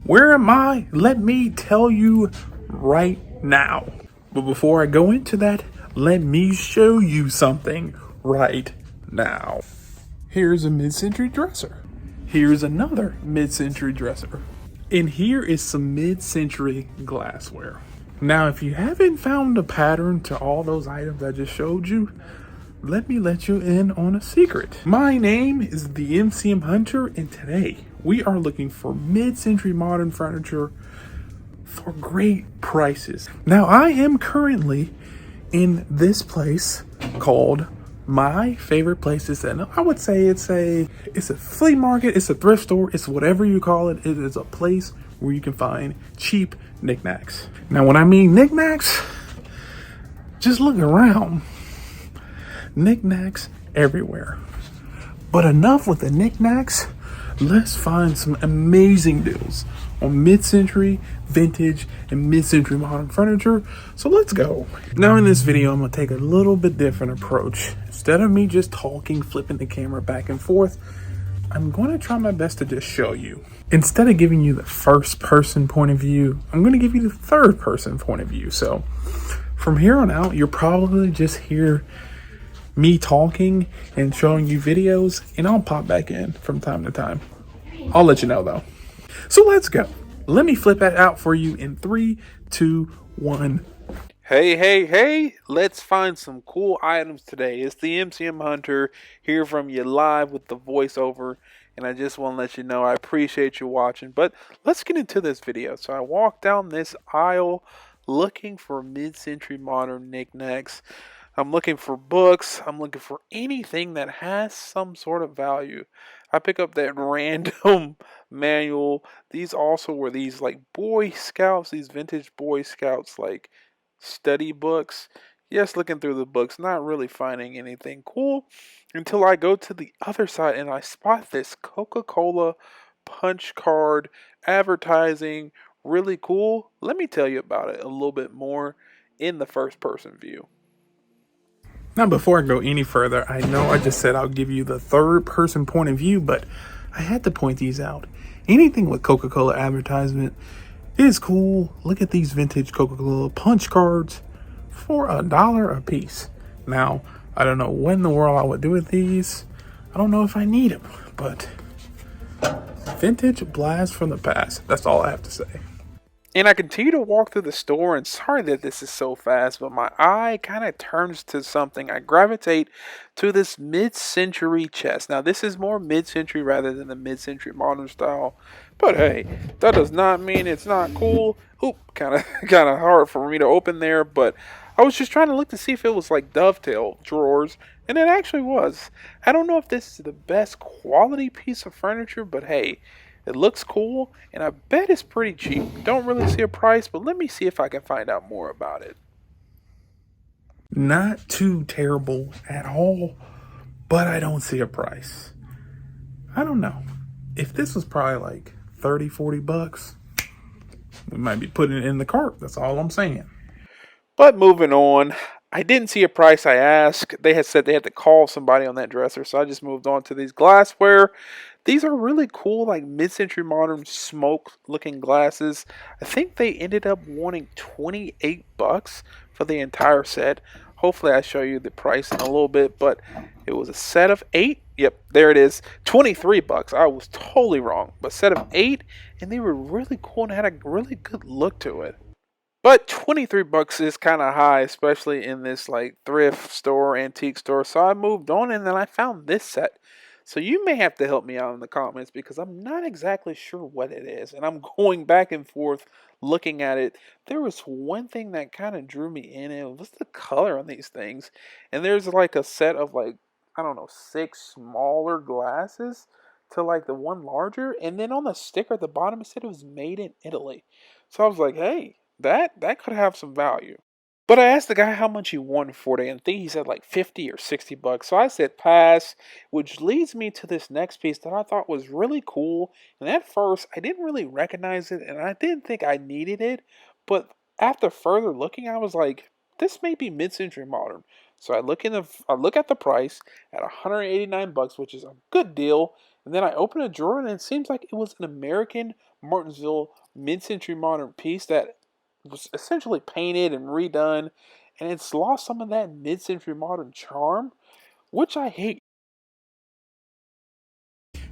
Where am I? Let me tell you right now. But before I go into that, let me show you something right now. Here's a mid-century dresser. Here's another mid-century dresser. And here is some mid-century glassware. Now, if you haven't found a pattern to all those items I just showed you, let me let you in on a secret. My name is the MCM Hunter, and today we are looking for mid-century modern furniture for great prices. Now, I am currently in this place called My Favorite Places, and I would say it's a flea market, it's a thrift store, it's whatever you call it. It is a place where you can find cheap knickknacks. Now, when I mean knickknacks, just look around. Knickknacks everywhere. But enough with the knickknacks. Let's find some amazing deals on mid-century, vintage, and mid-century modern furniture. So let's go. Now in this video, I'm going to take a little bit different approach. Instead of me just talking, flipping the camera back and forth, I'm going to try my best to just show you. Instead of giving you the first person point of view, I'm going to give you the third person point of view. So from here on out, you'll probably just hear me talking and showing you videos, and I'll pop back in from time to time. I'll let you know though. So let's go. Let me flip that out for you in 3, 2, 1. Hey, let's find some cool items today. It's the MCM Hunter here from you live with the voiceover, and I just want to let you know I appreciate you watching. But let's get into this video. So I walked down this aisle looking for mid-century modern knickknacks. I'm looking for books. I'm looking for anything that has some sort of value. I pick up that random manual. These also were these like Boy Scouts, these vintage Boy Scouts like study books. Yes, looking through the books, not really finding anything cool until I go to the other side and I spot this Coca-Cola punch card advertising. Really cool. Let me tell you about it a little bit more in the first person view. Now, before I go any further, I know I just said I'll give you the third person point of view, but I had to point these out. Anything with Coca-Cola advertisement is cool. Look at these vintage Coca-Cola punch cards for $1 a piece. Now, I don't know what in the world I would do with these. I don't know if I need them, but vintage blast from the past. That's all I have to say. And I continue to walk through the store, and sorry that this is so fast, but my eye kind of turns to something. I gravitate to this mid-century chest. Now, this is more mid-century rather than the mid-century modern style. But hey, that does not mean it's not cool. Oop, kind of hard for me to open there, but I was just trying to look to see if it was like dovetail drawers, and it actually was. I don't know if this is the best quality piece of furniture, but hey, it looks cool, and I bet it's pretty cheap. Don't really see a price, but let me see if I can find out more about it. Not too terrible at all, but I don't see a price. I don't know. If this was probably like 30, 40 bucks, we might be putting it in the cart. That's all I'm saying. But moving on, I didn't see a price I asked. They had said they had to call somebody on that dresser, so I just moved on to these glassware. These are really cool, like mid-century modern smoke-looking glasses. I think they ended up wanting 28 bucks for the entire set. Hopefully I show you the price in a little bit, but it was a set of 8. Yep, there it is. 23 bucks. I was totally wrong. But set of 8, and they were really cool and had a really good look to it. But 23 bucks is kind of high, especially in this like thrift store, antique store. So I moved on, and then I found this set. So you may have to help me out in the comments because I'm not exactly sure what it is. And I'm going back and forth looking at it. There was one thing that kind of drew me in, and it was the color on these things. And there's like a set of like, I don't know, 6 smaller glasses to like the one larger. And then on the sticker at the bottom, it said it was made in Italy. So I was like, hey, that could have some value. But I asked the guy how much he wanted for it, and I think he said like 50 or 60 bucks. So I said pass, which leads me to this next piece that I thought was really cool. And at first, I didn't really recognize it, and I didn't think I needed it. But after further looking, I was like, this may be mid-century modern. So I look at the price at 189 bucks, which is a good deal. And then I opened a drawer and it seems like it was an American Martinsville mid-century modern piece that was essentially painted and redone, and it's lost some of that mid-century modern charm, which I hate.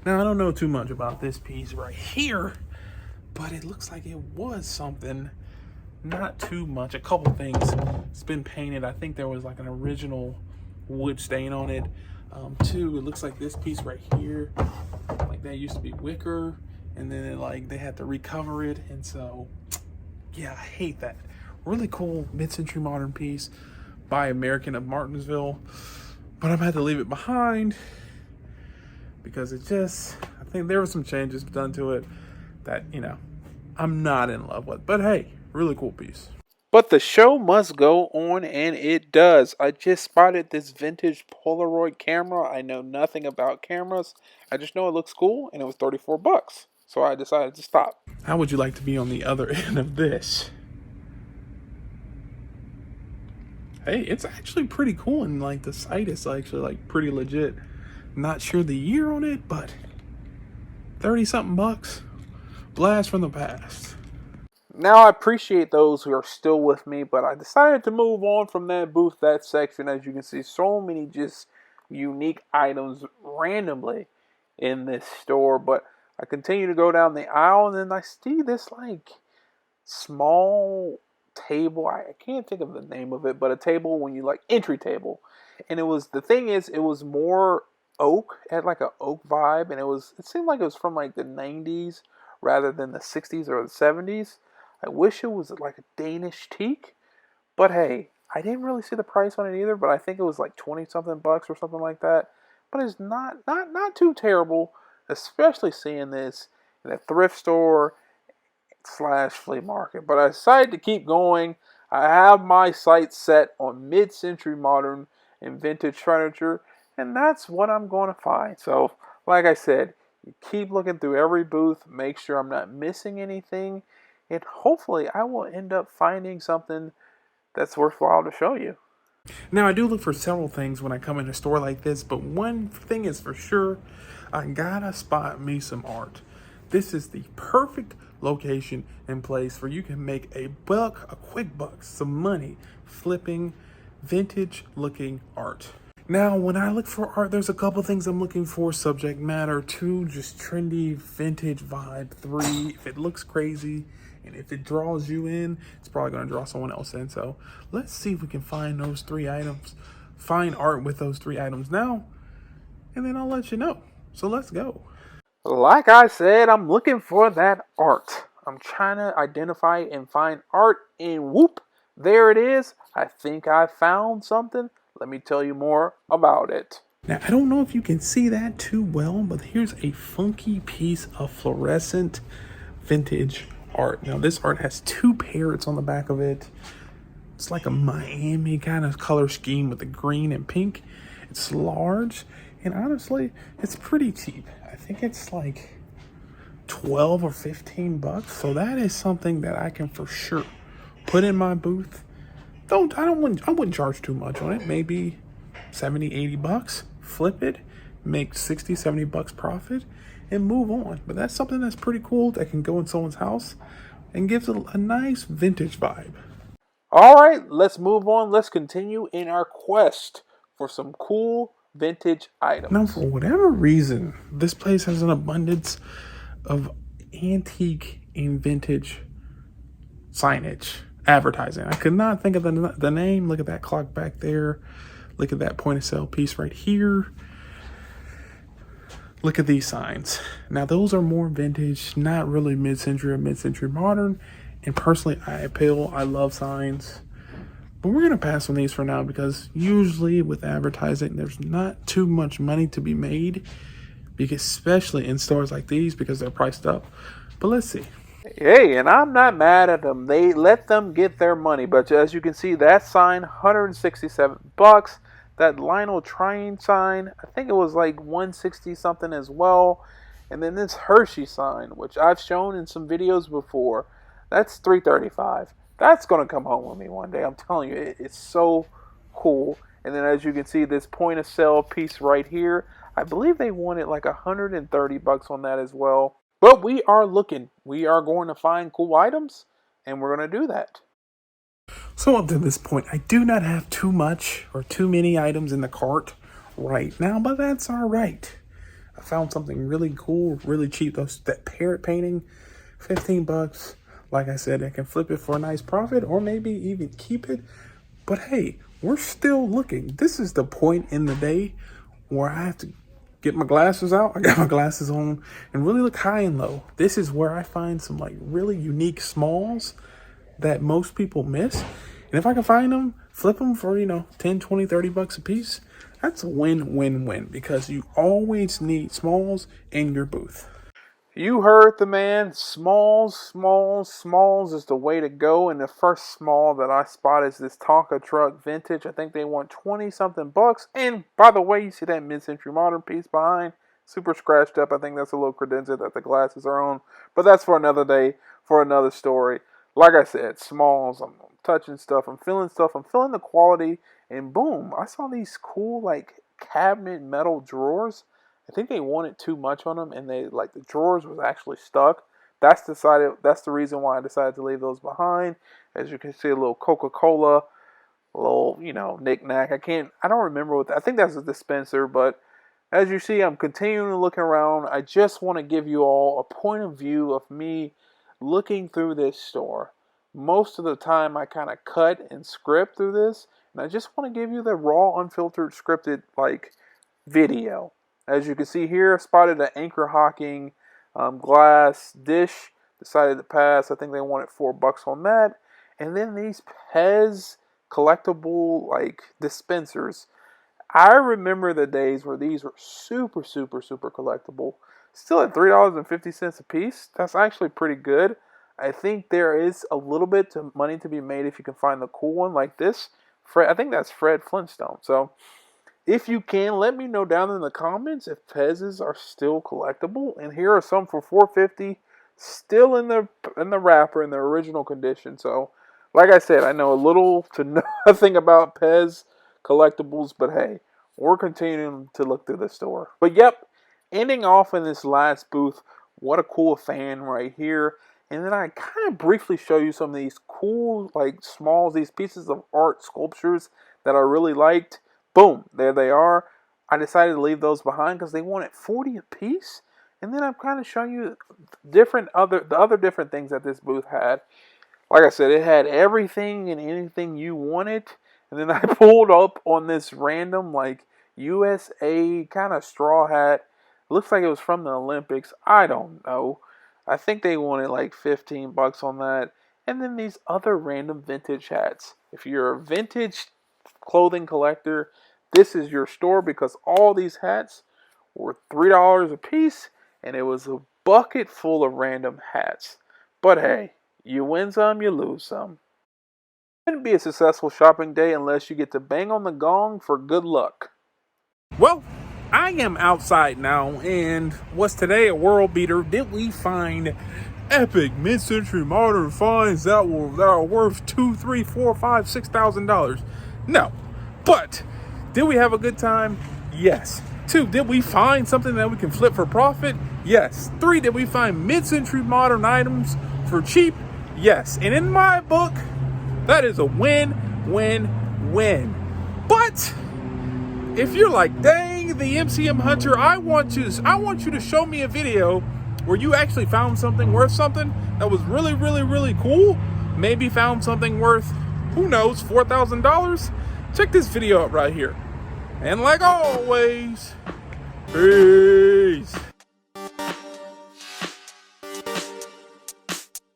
Now, I don't know too much about this piece right here, but it looks like it was something. Not too much. A couple things. It's been painted. I think there was like an original wood stain on it. Two, it looks like this piece right here, like that used to be wicker, and then they had to recover it, and so yeah, I hate that. Really cool mid-century modern piece by American of Martinsville, but I'm gonna have to leave it behind because I think there were some changes done to it that, I'm not in love with. But hey, really cool piece. But the show must go on, and it does. I just spotted this vintage Polaroid camera. I know nothing about cameras. I just know it looks cool, and it was $34. So I decided to stop. How would you like to be on the other end of this? Hey, it's actually pretty cool, and the site is actually pretty legit. Not sure the year on it, but 30-something bucks. Blast from the past. Now, I appreciate those who are still with me, but I decided to move on from that booth, that section. As you can see, so many just unique items randomly in this store. But I continue to go down the aisle, and then I see this small table. I can't think of the name of it, but a table when you entry table. And the thing is, it was more oak, it had an oak vibe, and it seemed like it was from the 90s rather than the 60s or the 70s. I wish it was a Danish teak, but hey, I didn't really see the price on it either, but I think it was 20 something bucks or something like that. But it's not too terrible, especially seeing this in a thrift store / flea market. But I decided to keep going. I have my sights set on mid-century modern and vintage furniture, and that's what I'm going to find. So, like I said, you keep looking through every booth, make sure I'm not missing anything, and hopefully I will end up finding something that's worthwhile to show you. Now, I do look for several things when I come in a store like this, but one thing is for sure, I gotta spot me some art. This is the perfect location and place where you can make a quick buck, some money, flipping vintage looking art. Now, when I look for art, there's a couple things I'm looking for. Subject matter. 2, just trendy vintage vibe. 3, if it looks crazy and if it draws you in, it's probably going to draw someone else in. So let's see if we can find those 3 items, find art with those 3 items now, and then I'll let you know. So let's go. Like I said, I'm looking for that art. I'm trying to identify and find art, and whoop, there it is. I think I found something. Let me tell you more about it. Now, I don't know if you can see that too well, but here's a funky piece of fluorescent vintage art. Now, this art has 2 parrots on the back of it. It's like a Miami kind of color scheme with the green and pink. It's large, and honestly, it's pretty cheap. I think it's 12 or 15 bucks. So that is something that I can for sure put in my booth. I wouldn't charge too much on it. Maybe 70, 80 bucks. Flip it, make 60, 70 bucks profit, and move on. But that's something that's pretty cool that can go in someone's house and gives a nice vintage vibe. All right, let's move on. Let's continue in our quest for some cool vintage items. Now, for whatever reason, this place has an abundance of antique and vintage signage. Advertising. I could not think of the name. Look at that clock back there. Look at that point of sale piece right here. Look at these signs. Now, those are more vintage, not really mid-century or mid-century modern. And personally, I love signs. But we're going to pass on these for now because usually with advertising, there's not too much money to be made, because especially in stores like these because they're priced up. But let's see. Hey, and I'm not mad at them. They let them get their money. But as you can see, that sign, 167 bucks. That Lionel Train sign, I think it was 160 something as well. And then this Hershey sign, which I've shown in some videos before, that's 335. That's going to come home with me one day. I'm telling you, it's so cool. And then as you can see, this point of sale piece right here, I believe they wanted like 130 bucks on that as well. But we are looking. We are going to find cool items, and we're going to do that. So up to this point, I do not have too much or too many items in the cart right now, but that's all right. I found something really cool, really cheap. That parrot painting, 15 bucks. Like I said, I can flip it for a nice profit or maybe even keep it. But hey, we're still looking. This is the point in the day where I have to get my glasses out. I got my glasses on and really look high and low. This is where I find some like really unique smalls that most people miss. And if I can find them, flip them for, 10, 20, 30 bucks a piece, that's a win-win-win because you always need smalls in your booth. You heard the man. Smalls, smalls, smalls is the way to go. And the first small that I spot is this Tonka truck vintage. I think they want 20 something bucks. And by the way, you see that mid-century modern piece behind, super scratched up. I think that's a little credenza that the glasses are on. But that's for another day, for another story. Like I said, smalls, I'm touching stuff, I'm feeling the quality, and boom, I saw these cool like cabinet metal drawers. I think they wanted too much on them, and they like the drawers was actually stuck. That's the reason why I decided to leave those behind. As you can see, a little Coca-Cola, a little, knick-knack. I don't remember I think that's a dispenser, but as you see, I'm continuing to look around. I just want to give you all a point of view of me looking through this store. Most of the time I kind of cut and script through this, and I just want to give you the raw, unfiltered, scripted like video. As you can see here, I spotted an anchor hocking glass dish. Decided to pass. I think they wanted $4 on that. And then these Pez collectible like dispensers. I remember the days where these were super, super, super collectible. Still at $3.50 a piece. That's actually pretty good. I think there is a little bit of money to be made if you can find the cool one like this. I think that's Fred Flintstone. So if you can, let me know down in the comments if Pez's are still collectible. And here are some for $4.50, still in the wrapper in their original condition. So, like I said, I know a little to nothing about Pez collectibles, but hey, we're continuing to look through the store. But yep, ending off in this last booth, what a cool fan right here. And then I kind of briefly show you some of these cool, like, smalls, these pieces of art sculptures that I really liked. Boom, there they are. I decided to leave those behind because they wanted 40 a piece. And then I'm kind of showing you the other different things that this booth had. Like I said, it had everything and anything you wanted. And then I pulled up on this random, like, USA kind of straw hat. It looks like it was from the Olympics. I don't know. I think they wanted like 15 bucks on that. And then these other random vintage hats. If you're a vintage clothing collector, this is your store because all these hats were $3 a piece. And it was a bucket full of random hats. But hey, you win some, you lose some. It wouldn't be a successful shopping day unless you get to bang on the gong for good luck. Well, I am outside now, and was today a world beater? Did we find epic mid-century modern finds that are worth $2,000, $3,000, $4,000, $5,000, $6,000? No. But did we have a good time? Yes. 2, did we find something that we can flip for profit? Yes. 3, did we find mid-century modern items for cheap? Yes. And in my book, that is a win, win, win. But if you're like, dang, the MCM Hunter, I want you to show me a video where you actually found something worth something that was really, really, really cool. Maybe found something worth, who knows, $4,000. Check this video out right here. And like always, peace.